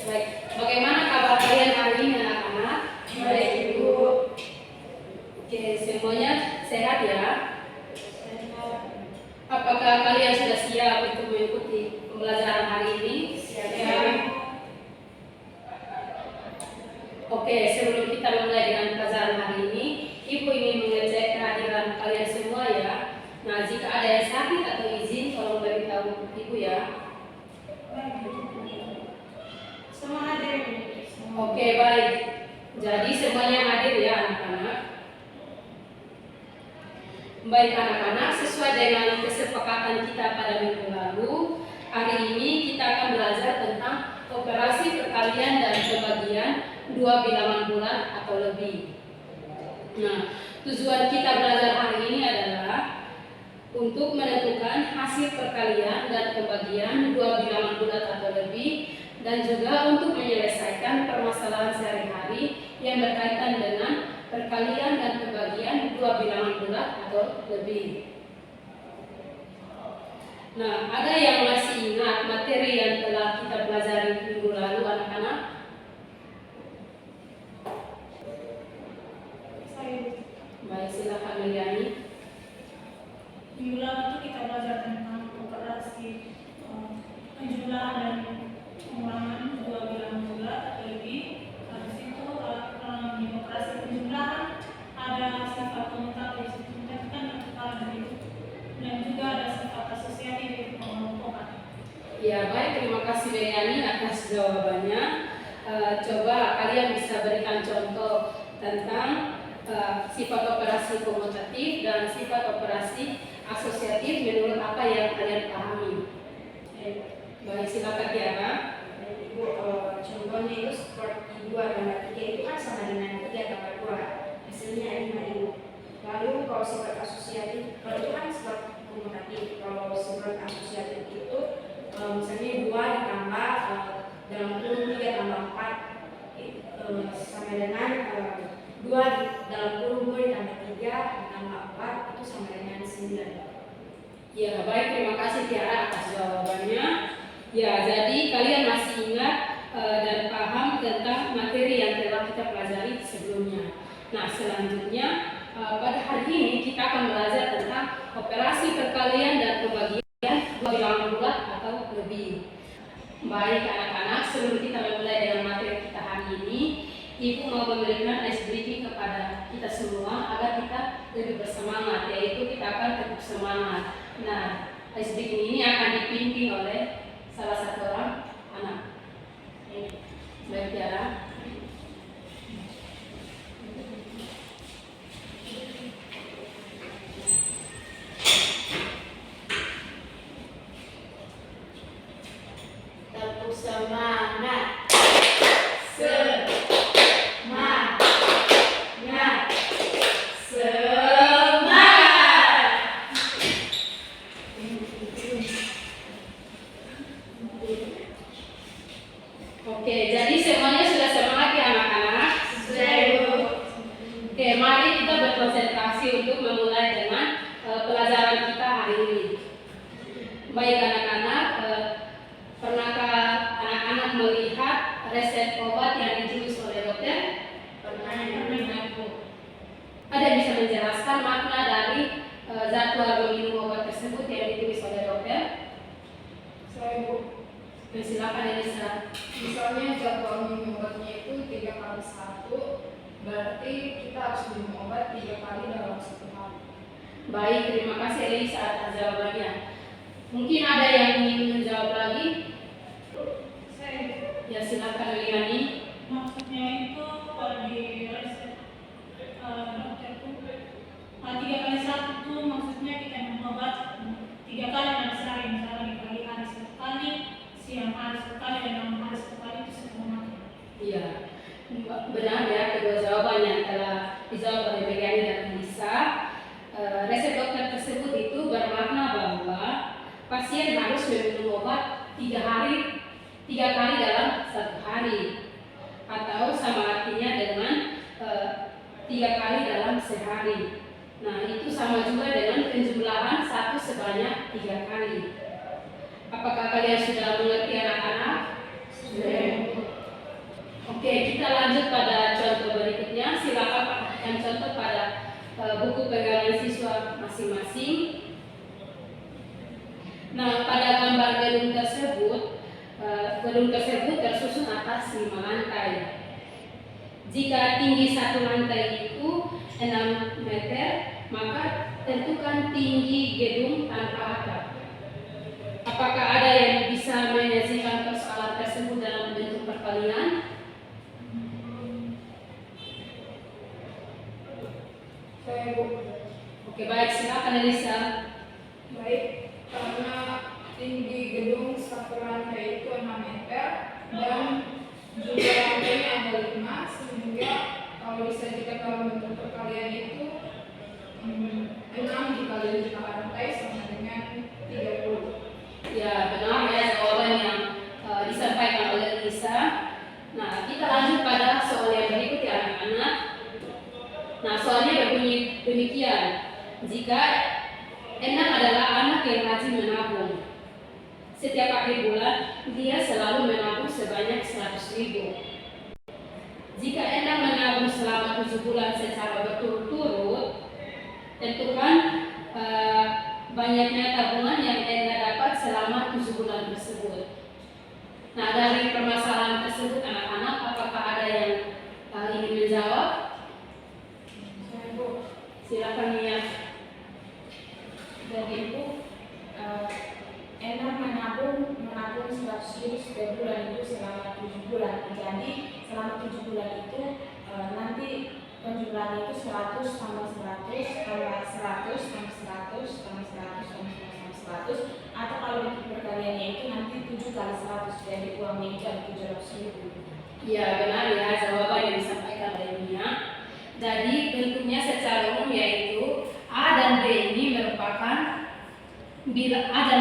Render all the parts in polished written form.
Baik, bagaimana kabar kalian hari ini anak-anak? Baik, Ibu. Oke, semuanya sehat ya? Apakah kalian sudah siap untuk mengikuti pembelajaran hari ini? Siap. Oke, sebelum kita mulai dengan pelajaran hari ini, Ibu ingin mengecek kehadiran kalian semua ya. Nah, jika ada yang sakit atau izin, tolong beritahu Ibu ya. Semua hadir. Oke, baik. Jadi semuanya hadir ya anak-anak. Baik anak-anak, sesuai dengan kesepakatan kita pada minggu lalu, hari ini kita akan belajar tentang operasi perkalian dan pembagian dua bilangan bulat atau lebih. Nah, tujuan kita belajar hari ini adalah untuk menentukan hasil perkalian dan pembagian dua bilangan bulat atau lebih, dan juga untuk menyelesaikan permasalahan sehari-hari yang berkaitan dengan perkalian dan pembagian dua bilangan bulat atau lebih. Nah, ada yang masih ingat materi yang telah kita pelajari minggu lalu anak-anak? Baik, silakan Meliani. Minggu lalu itu kita belajar tentang operasi penjumlahan dan pengulangan dua bilangan bulat atau lebih. Habis itu di operasi penjumlahan ada sifat komutatif, kan dan juga ada sifat asosiatif yaitu pengelompokan. Ya, baik, terima kasih Meliani atas jawabannya. Coba kalian bisa berikan contoh tentang sifat operasi komutatif dan sifat operasi asosiatif menurut apa yang kalian pahami. Baik, silakan Tiara. Ibu, contohnya itu seperti 2 tambah 3 itu kan sama dengan 3 tambah 2, hasilnya 5 Ibu. Lalu kalau sifat asosiatif, kalau itu kan sifat komutatif. Kalau sifat asosiatif itu misalnya 2 ditambah dalam kurung 3 tambah 4 sama dengan 2 dalam kurung 2 ditambah 3 ditambah 4 itu sama dengan 9. Ya, baik, terima kasih Tiara atas jawabannya. Ya, jadi kalian masih ingat dan paham tentang materi yang telah kita pelajari sebelumnya. Nah, selanjutnya pada hari ini kita akan belajar tentang operasi perkalian dan pembagian dua bilangan bulat atau lebih. Baik anak-anak, sebelum kita memulai dengan materi kita hari ini, Ibu mau memberikan ice breaking kepada kita semua agar kita lebih bersemangat, yaitu kita akan tetap semangat. Nah, ice breaking ini akan dipimpin oleh salah satu orang anak. Baik Tiara. Tetap semangat. Oke, jadi semuanya sudah semangat ya anak-anak? Sudah, Ibu. Oke, mari kita berkonsentrasi untuk memulai dengan pelajaran kita hari ini. Baik anak-anak, pernahkah anak-anak melihat resep obat yang ditulis oleh dokter? Pernah. Ada yang bisa menjelaskan makna dari jadwal meminum obat tersebut yang ditulis oleh dokter? Saya Ibu, Silakan Elisa. misalnya jadwal minum obatnya itu 3 kali 1, berarti kita harus minum obat 3 kali dalam 1 hari. Baik, terima kasih Elisa atas jawabannya. Mungkin ada yang ingin menjawab lagi? Ya, silakan Liani. Maksudnya itu kalau di resep dokter itu 3 kali 1 itu maksudnya kita minum obat 3 kali dalam sehari, misalnya di pagi hari 1 kali, siang hari 1 kali, dan malam hari 1 kali itu setengah. Iya, benar ya kedua jawaban yang telah dijawab oleh Liani dan Elisa. Resep dokter tersebut itu bermakna bahwa pasien harus meminum obat 3 kali dalam 1 hari, atau sama artinya dengan 3 kali dalam sehari. Nah, itu sama juga dengan penjumlahan 1 sebanyak 3 kali. Apakah kalian sudah mengerti anak-anak? Sudah. masing-masing. Nah, pada gambar gedung tersebut tersusun atas 5 lantai. Jika tinggi satu lantai itu 6 meter, maka tentukan tinggi gedung tanpa atap. Apakah ada yang bisa menyelesaikan persoalan tersebut dalam bentuk perkalian? Saya Bu. Oke, baik, silakan Elisa. Baik, karena tinggi gedung satu lantai itu 6 meter dan jumlah lantainya ada 5, sehingga kalau disajikan dalam bentuk perkalian itu 6 dikali 5 lantai sama dengan 30. Ya, benar ya jawaban yang disampaikan oleh Elisa. Nah, kita lanjut pada soal yang berikut ya anak-anak. Nah, soalnya berbunyi demikian. Jika Endang adalah anak yang rajin menabung, setiap akhir bulan dia selalu menabung sebanyak 100.000. Jika Endang menabung selama 7 bulan secara berturut-turut, tentukan banyaknya tabungan yang Endang dapat selama 7 bulan tersebut. Nah, dari permasalahan tersebut anak-anak, apakah ada yang ingin menjawab? Saya Bu. Silakan Mia. Jadi Ibu, Endang menabung 100.000 setiap bulan itu selama 7 bulan. Jadi selama 7 bulan itu nanti penjumlahan itu 100 tambah 100 tambah 100 tambah 100 tambah 100 tambah 100, atau kalau bentuk perkaliannya itu nanti 7 kali 100, jadi uangnya itu ada 700.000. Ya, benar ya jawaban yang disampaikan oleh Mia. Jadi bentuknya secara umum yaitu A dan B ini merupakan bilangan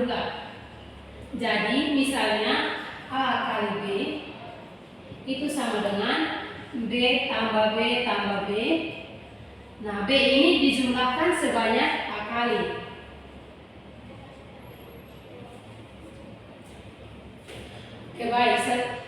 bulat. Jadi misalnya A kali B itu sama dengan B tambah B tambah B. Nah, B ini dijumlahkan sebanyak A kali. Oke, baik.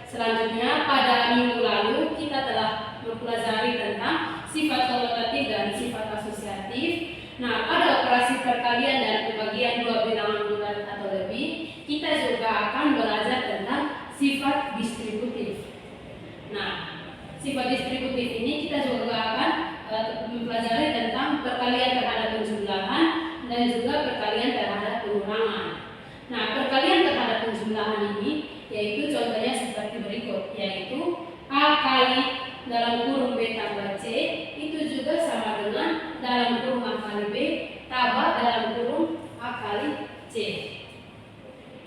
Selanjutnya pada minggu lalu kita telah mempelajari tentang sifat konotatif dan sifat asosiatif. Nah, pada operasi perkalian dan pembagian dua bilangan bulat atau lebih, kita juga akan belajar tentang sifat distributif. Nah, sifat distributif ini kita juga akan mempelajari tentang perkalian terhadap penjumlahan dan juga perkalian terhadap pengurangan. Nah, perkalian terhadap penjumlahan ini yaitu contohnya seperti berikut, yaitu A kali dalam kurung B tambah C itu juga sama dengan dalam kurung A kali B tambah dalam kurung A kali C.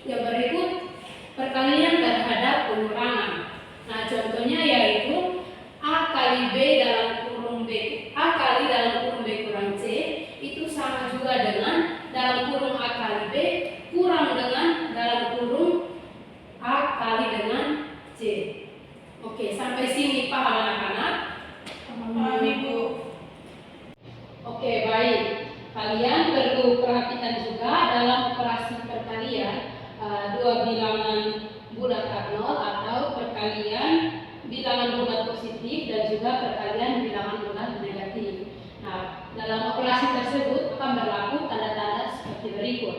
Yang berikut perkalian terhadap pengurangan. Nah, contohnya yaitu A kali B dalam kurung B kurang C itu sama juga dengan dalam kurung A kali B kurang dengan dalam kurung A kali dengan C. Oke, sampai sini paham anak-anak? Paham Ibu. Oke, baik. Kalian perlu perhatikan juga dalam operasi perkalian dua bilangan bulat nol atau perkalian bilangan bulat positif dan juga perkalian bilangan bulat negatif. Nah, dalam operasi tersebut akan berlaku tanda-tanda seperti berikut.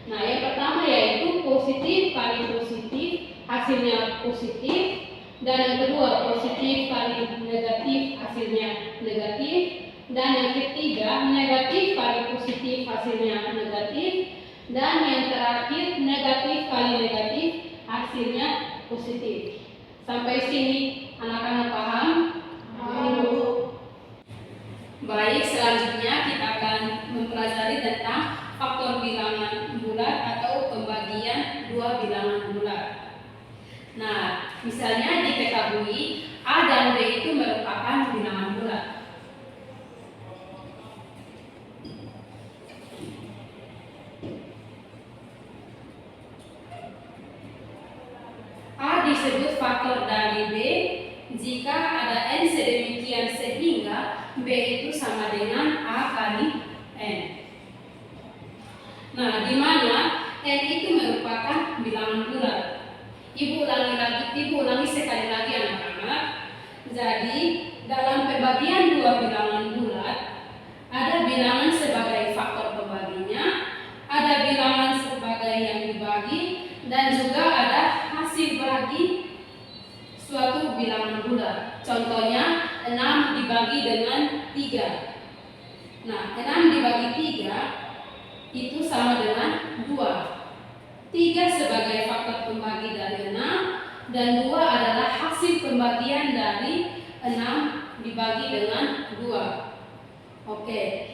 Nah, yang pertama yaitu positif kali positif hasilnya positif, dan yang kedua positif kali negatif hasilnya negatif, dan yang ketiga negatif kali positif hasilnya negatif, dan yang terakhir negatif kali negatif hasilnya positif. Sampai sini anak-anak paham? Baik, selanjutnya kita akan mempelajari tentang faktor bilangan bulat atau pembagian dua bilangan bulat. Nah, misalnya diketahui A dan B itu merupakan bilangan bulat. A disebut faktor dari B jika ada N sedemikian sehingga B itu sama dengan A kali N. Nah, di mana N itu merupakan bilangan bulat. Ibu ulangi sekali lagi anak-anak. Jadi, dalam pembagian dua bilangan bulat, ada ada bilangan sebagai faktor pembaginya, ada bilangan sebagai yang dibagi, dan juga ada hasil bagi suatu bilangan bulat. Contohnya 6 dibagi dengan 3. Nah, 6 dibagi 3 itu sama dengan 2. 3 sebagai faktor pembagi dari 6, dan 2 adalah hasil pembagian dari 6 dibagi dengan 2. Oke,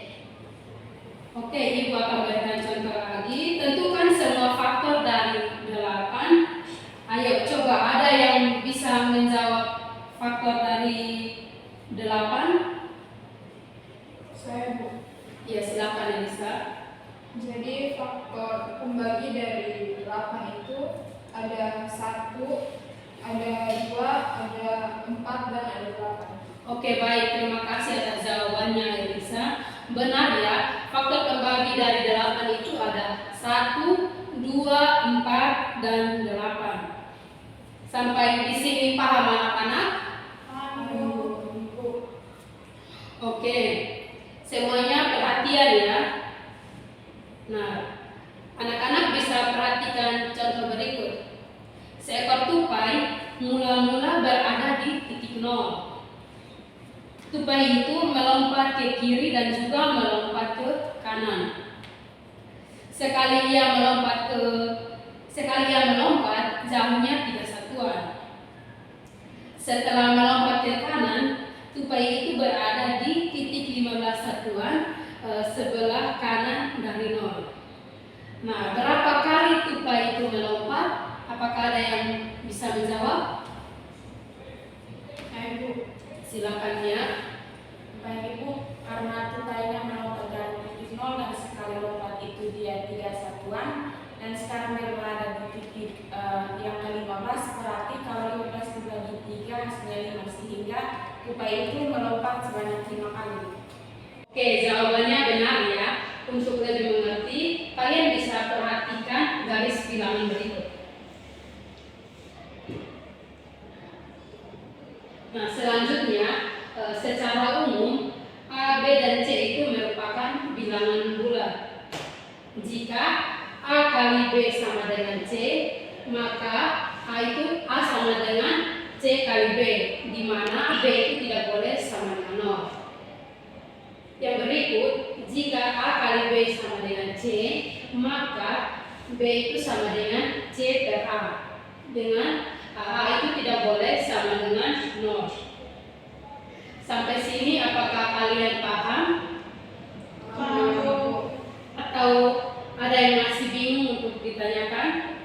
Ibu akan berikan contoh lagi. Tentukan semua faktor dari 8. Ayo coba, ada yang bisa menjawab faktor dari 8? Saya, Bu. Ya, silakan Elisa. Jadi faktor pembagi dari 8 itu ada 1, ada 2, ada 4, dan ada 8. Oke, baik, terima kasih atas jawabannya Elisa. Benar ya, faktor pembagi dari 8 itu ada 1, 2, 4, dan 8. Sampai di sini paham anak-anak? Oke, semuanya perhatian ya. Nah, anak-anak bisa perhatikan contoh berikut. Seekor tupai mula-mula berada di titik 0. Tupai itu melompat ke kiri dan juga melompat ke kanan. Sekali ia melompat, jauhnya 3 satuan. Setelah melompat ke kanan, tupai itu berada di titik 15 satuan sebelah kanan dari 0. Nah, berapa kali tupai itu melompat? Apakah ada yang bisa menjawab? Nah, Ibu, Silakan ya. baik Ibu, karena tupainya melompat dari titik 0 dan sekali lompat itu dia 3 satuan, dan sekarang dia berada di titik yang ke-15, berarti kalau 15 dibagi 3 hasilnya 5, sehingga tupai itu melompat sebanyak 5 kali. Oke, jawabannya benar ya. Untuk lebih mengerti, kalian bisa perhatikan garis bilangan berikut. Nah, selanjutnya secara umum A, B, dan C itu merupakan bilangan bulat. Jika A kali B sama dengan C, maka A sama dengan C kali B, di mana B itu tidak boleh sama dengan 0. Yang berikut, jika A kali B sama dengan C, maka B itu sama dengan C per A, dengan A itu tidak boleh sama dengan 0. Sampai sini apakah kalian paham? Atau ada yang masih bingung untuk ditanyakan?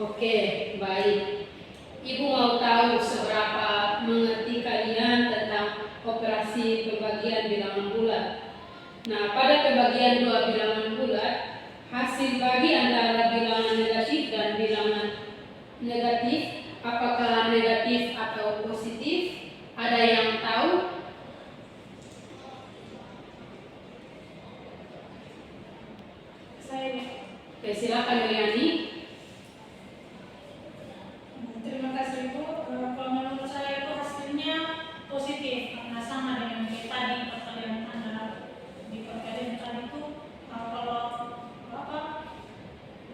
Oke, baik. Ibu mau tahu seberapa mengerti kalian tentang operasi pembagian bilangan bulat. Nah, pada pembagian 2 bilangan bulat, hasil bagi antara bilangan negatif dan bilangan negatif, apakah negatif atau positif? Ada yang tahu? Saya Oke, silakan Yuliani. terima kasih Ibu. Kalau menurut saya itu hasilnya positif karena sama dengan yang tadi perkalian antara di perkalian tadi itu kalau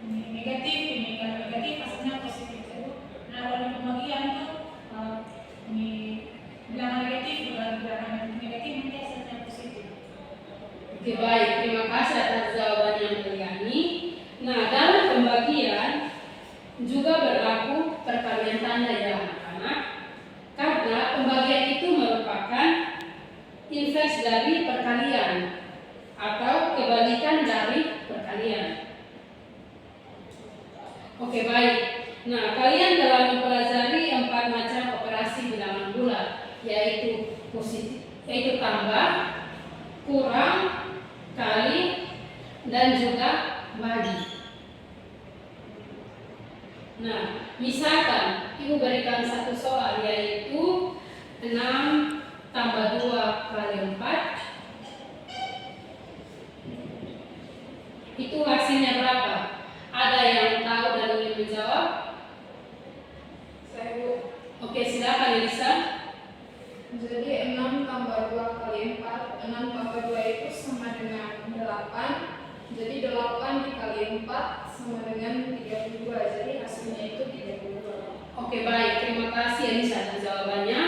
ini negatif, ini kalau negatif hasilnya positif Ibu. Nah, kalau di pembagian itu ini bilangan negatif juga bilangan negatif nanti hasilnya positif. Oke, baik, terima kasih atas jawabannya Yuliani. Nah, dalam pembagian juga berlaku perkalian tanda ya anak-anak, karena pembagian itu merupakan invers dari perkalian atau kebalikan dari perkalian. Oke, baik. Nah, kalian telah mempelajari 4 macam operasi bilangan bulat, yaitu positif, yaitu tambah, kurang, kali, dan juga bagi. Nah, misalkan Ibu berikan satu soal, yaitu 6 tambah 2 kali 4, itu hasilnya berapa? Ada yang tahu dan ingin menjawab? Saya, Bu. Oke, silakan Elisa. Jadi 6 tambah 2 itu sama dengan 8. Jadi 8 dikali 4 sama dengan 32. Jadi hasilnya itu 32. Oke, baik. Terima kasih Elisa atas jawabannya.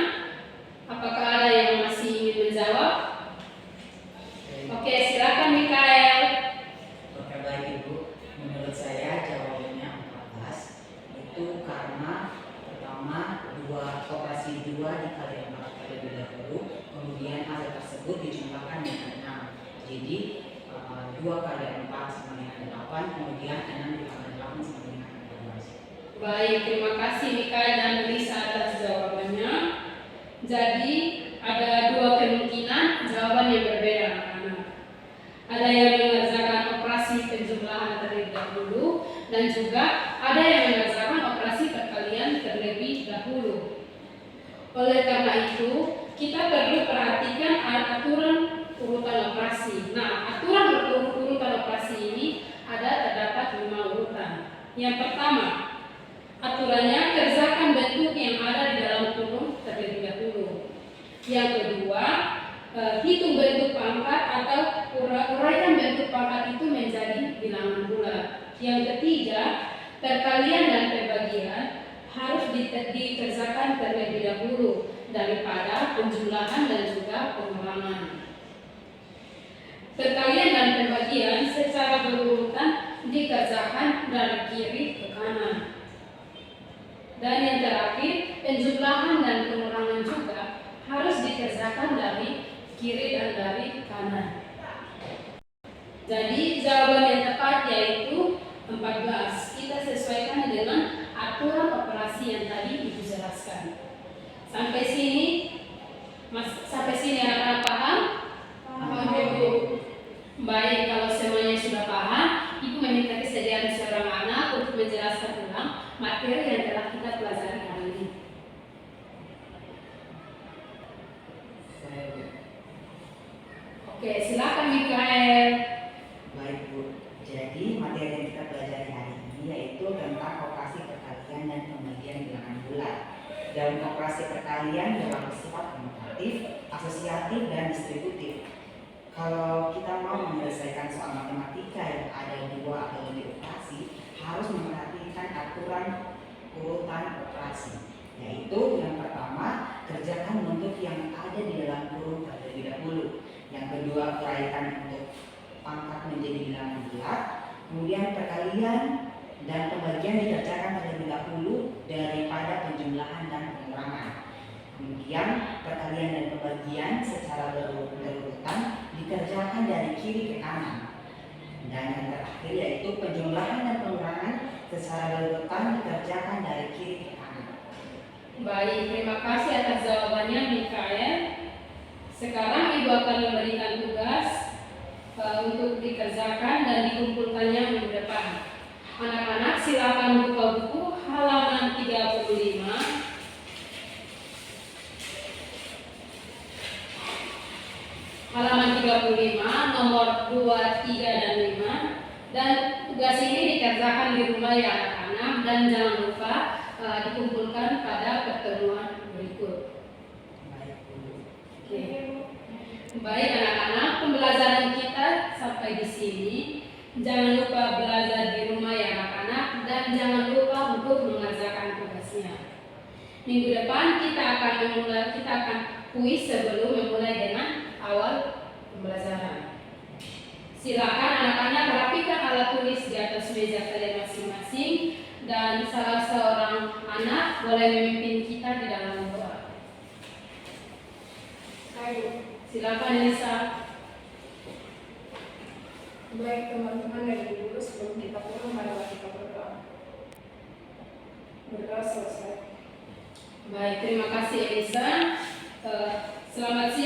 Apakah ada yang masih ingin menjawab? Oke, silakan Mikael. Oke, baik Ibu. Menurut saya jawabannya 14 itu karena pertama operasi 2 dikali 4 terlebih dahulu, kemudian hasil tersebut dijumlahkan dengan 6. Jadi 2 kali 4 sama dengan 8, kemudian 6 ditambah 8 sama dengan 14. Baik, terima kasih Mikael dan Elisa atas jawabannya. Jadi ada dua kemungkinan jawaban yang berbeda anak-anak. Ada yang mengerjakan operasi penjumlahan terlebih dahulu dan juga ada yang mengerjakan operasi perkalian terlebih dahulu. Oleh karena itu, kita perlu perhatikan aturan urutan operasi. Nah, aturan urutan operasi ini terdapat 5 urutan. Yang pertama, aturannya kerjakan bentuk yang ada di dalam kurung terlebih dahulu. Yang kedua, hitung bentuk pangkat atau uraikan bentuk pangkat itu menjadi bilangan bulat. Yang ketiga, perkalian dan pembagian harus dikerjakan terlebih dahulu daripada penjumlahan dan juga pengurangan. Perkalian dan pembagian secara berurutan dikerjakan dari kiri ke kanan. Dan yang terakhir, penjumlahan dan pengurangan juga harus dikerjakan dari kiri dan dari kanan. Jadi jawaban yang tepat yaitu 14. Kita sesuaikan dengan aturan operasi yang tadi Ibu jelaskan. Sampai sini anak-anak paham? Paham Ibu. Baik, kalau semuanya sudah paham, Ibu meminta kesediaan seorang anak untuk menjelaskan ulang materi yang telah kita pelajari hari ini. Oke, silakan Mikael. Baik Bu, jadi materi yang kita pelajari hari ini yaitu tentang operasi perkalian dan pembagian bilangan bulat. Dalam operasi perkalian dalam bersifat komutatif, asosiatif, dan distributif. Kalau kita mau menyelesaikan soal matematika yang ada 2 atau lebih operasi, harus memperhatikan aturan urutan operasi. Yaitu yang pertama, kerjakan bentuk yang ada di dalam kurung terlebih dahulu. Yang kedua, uraikan untuk pangkat menjadi bilangan bulat. Kemudian perkalian dan pembagian dikerjakan terlebih dahulu daripada penjumlahan dan pengurangan. Kemudian perkalian dan pembagian secara berurutan dikerjakan dari kiri ke kanan. Dan yang terakhir yaitu penjumlahan dan pengurangan secara berurutan dikerjakan dari kiri ke kanan. Baik, terima kasih atas jawabannya Mikael. Sekarang Ibu akan memberikan tugas untuk dikerjakan dan dikumpulkannya minggu depan. Anak-anak silakan buka buku halaman 35. Halaman 35 nomor 2, 3, dan 5. Dan tugas ini dikerjakan di rumah ya anak-anak dan jangan lupa dikumpulkan pada pertemuan berikut. Oke. Baik anak-anak, pembelajaran kita sampai di sini. Jangan lupa belajar di rumah ya anak-anak dan jangan lupa untuk mengerjakan tugasnya. Minggu depan kita akan kuis sebelum memulai dengan awal pembelajaran. Silakan anak-anak rapikan alat tulis di atas meja kalian masing-masing dan salah seorang anak boleh memimpin kita di dalam doa. Ayo. Silakan Elisa. Baik teman-teman dari dulu sebelum kita pulang marilah kita berdoa. Berdoa selesai. Baik, terima kasih Elisa. Selamat siang.